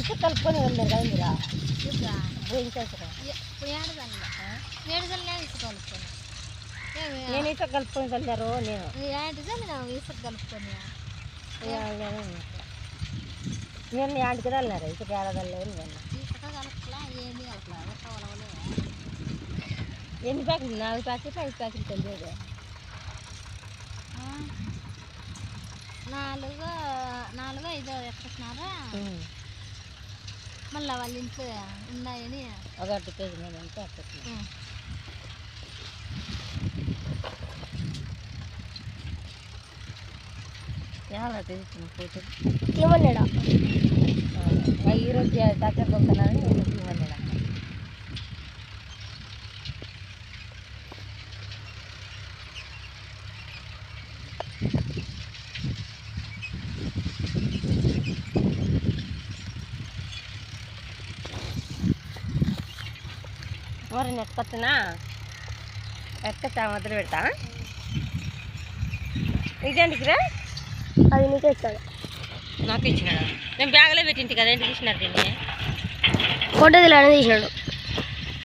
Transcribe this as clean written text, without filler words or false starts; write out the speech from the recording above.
ఇసుక కలుపుకొని వెళ్ళారు కదా మీరు నేను ఇసుక కలుపుకొని వెళ్ళారు నేను ఇసుక కలుపుకొని నేను యాంటికి వెళ్ళారు ఇసుక ఏడదలేరు ఇసుక కలుపులా ఏమి కలపలేదు ఎన్ని ప్యాకెట్లు 4 ప్యాకెట్లు 5 ప్యాకెట్లు తెలియదు 4 5 ఎక్కడున్నారా మళ్ళీ వాళ్ళ ఇంట్లో ఉన్నాయని 1 కేజీ మీద అంటే అక్కడ ఎలా తెలుస్తుంది కూతురు తీమన్నాడా ఈరోజు దగ్గర దొరుకుతున్నారని తీమన్నాడా మరి నెట్టుకొస్తున్నా ఎక్క మొదలు పెడతా ఇదేంటికిరా అది నీకే ఇస్తాడు నాకు ఇచ్చినాడు నేను బ్యాగ్లో పెట్టింటి కదా ఇంటికి ఇచ్చినారు దీన్ని ఫోటో తీసినాడు